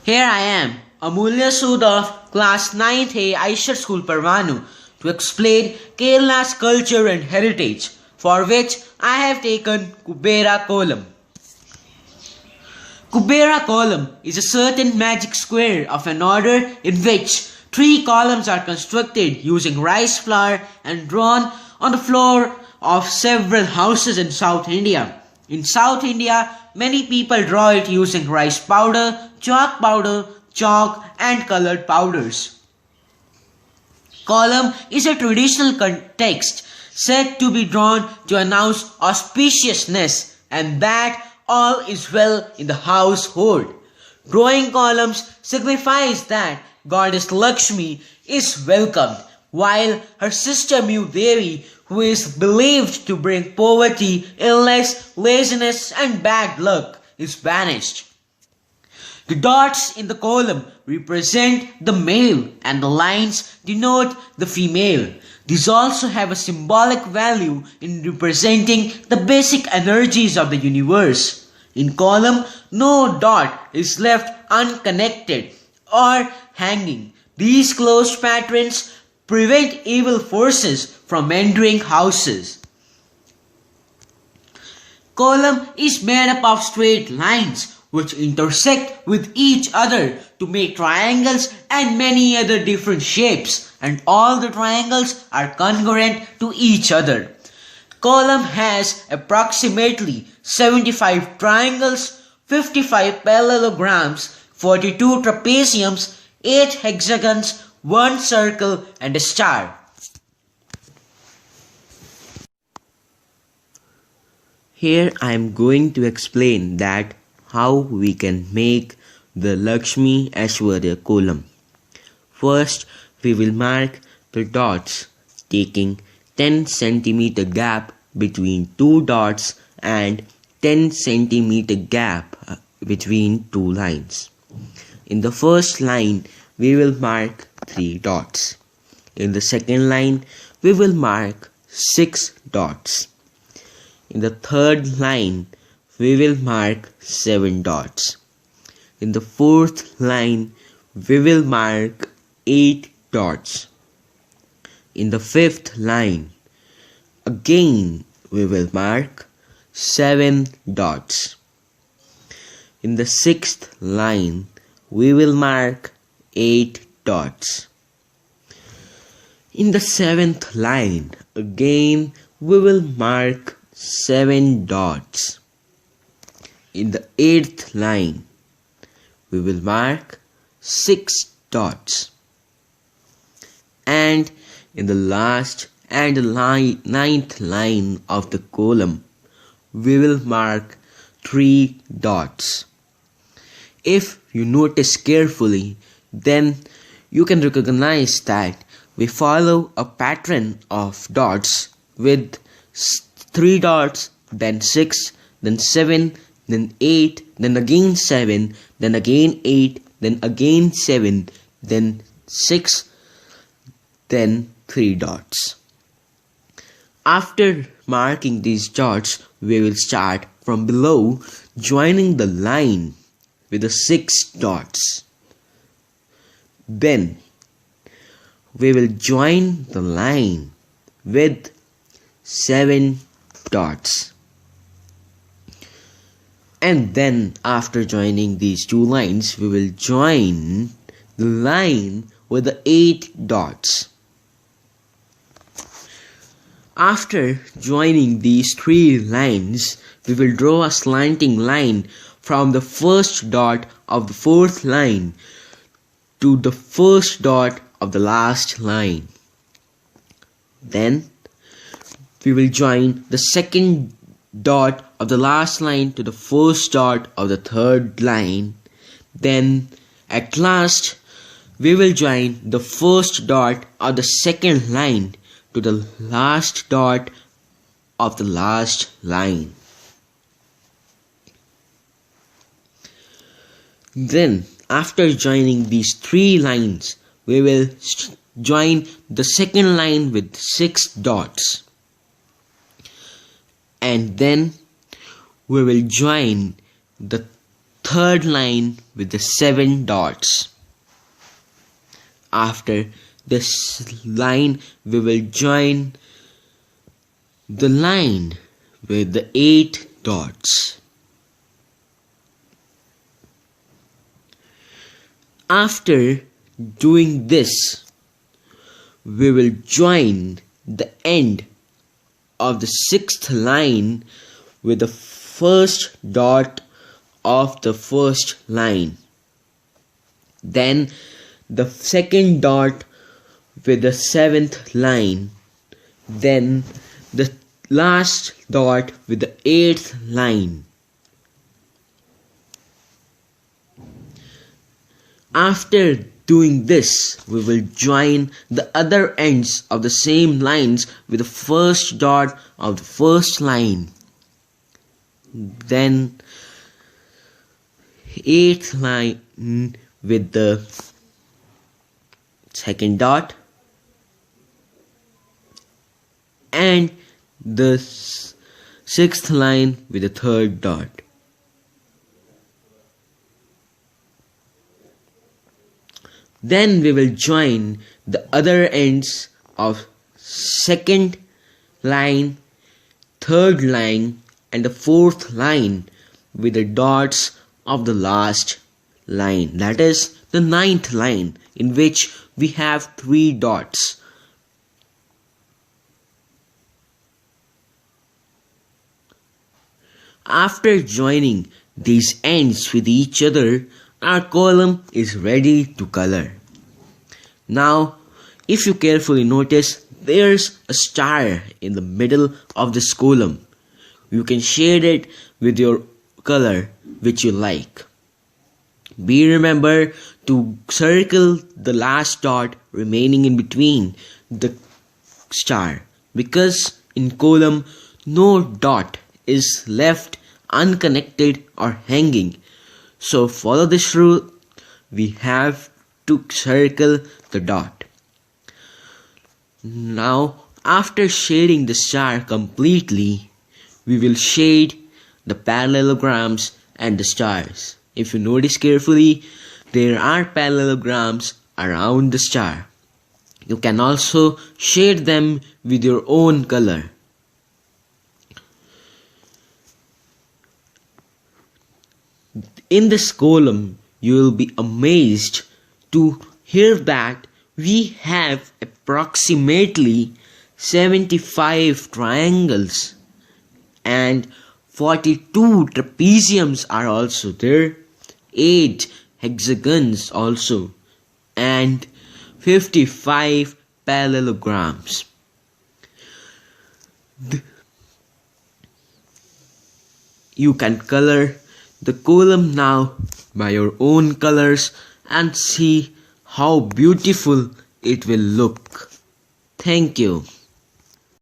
Here I am, Amulya Sood of Class 9th A Aishar School Parvanu to explain Kerala's culture and heritage, for which I have taken Kubera kolam. Kubera kolam is a certain magic square of an order in which 3 columns are constructed using rice flour and drawn on the floor of several houses in South India. In South India, many people draw it using rice powder, chalk and colored powders. Column is a traditional text said to be drawn to announce auspiciousness and that all is well in the household. Drawing columns signifies that Goddess Lakshmi is welcomed, while her sister Devi, who is believed to bring poverty, illness, laziness and bad luck, is banished. The dots in the column represent the male and the lines denote the female. These also have a symbolic value in representing the basic energies of the universe. In column, no dot is left unconnected or hanging. These closed patterns prevent evil forces from entering houses. Column is made up of straight lines which intersect with each other to make triangles and many other different shapes, and all the triangles are congruent to each other. Column has approximately 75 triangles, 55 parallelograms, 42 trapeziums, 8 hexagons, 1 circle and a star. Here I am going to explain that how we can make the Lakshmi Aishwarya column. First, we will mark the dots, taking 10 cm gap between 2 dots and 10 cm gap between 2 lines. In the first line, we will mark 3 dots. In the second line, we will mark 6 dots. In the third line, we will mark 7 dots. In the fourth line, we will mark 8 dots. In the fifth line, again we will mark 7 dots. In the sixth line, we will mark 8 dots. In the seventh line, again we will mark 7 dots. In the 8th line, we will mark 6 dots. And in the last and the 9th line of the column, we will mark 3 dots. If you notice carefully, then you can recognize that we follow a pattern of dots with 3 dots, then 6, then 7, then 8, then again 7, then again 8, then again 7, then 6, then 3 dots. After marking these dots, we will start from below, joining the line with the 6 dots. Then we will join the line with 7 dots. And then after joining these 2 lines, we will join the line with the 8 dots. After joining these 3 lines, we will draw a slanting line from the first dot of the 4th line to the first dot of the last line. Then we will join the second dot of the last line to the first dot of the 3rd line. Then at last we will join the first dot of the 2nd line to the last dot of the last line. Then after joining these 3 lines, we will join the second line with 6 dots. And then we will join the third line with the 7 dots. After this line, we will join the line with the 8 dots. After doing this, we will join the end of the 6th line with the first dot of the first line. Then the second dot with the 7th line. Then the last dot with the 8th line. After doing this, we will join the other ends of the same lines with the first dot of the first line. Then 8th line with the second dot, and the 6th line with the third dot. Then we will join the other ends of second line, third line, and the 4th line with the dots of the last line, that is the 9th line, in which we have 3 dots. After joining these ends with each other, our column is ready to color. Now, if you carefully notice, there's a star in the middle of this column. You can shade it with your color which you like. Be remember to circle the last dot remaining in between the star, because in column no dot is left unconnected or hanging. So follow this rule. We have to circle the dot. Now, after shading the star completely, we will shade the parallelograms and the stars. If you notice carefully, there are parallelograms around the star. You can also shade them with your own color. In this column, you will be amazed to hear that we have approximately 75 triangles and 42 trapeziums are also there, 8 hexagons also, and 55 parallelograms. You can color the column now by your own colors and see how beautiful it will look. Thank you.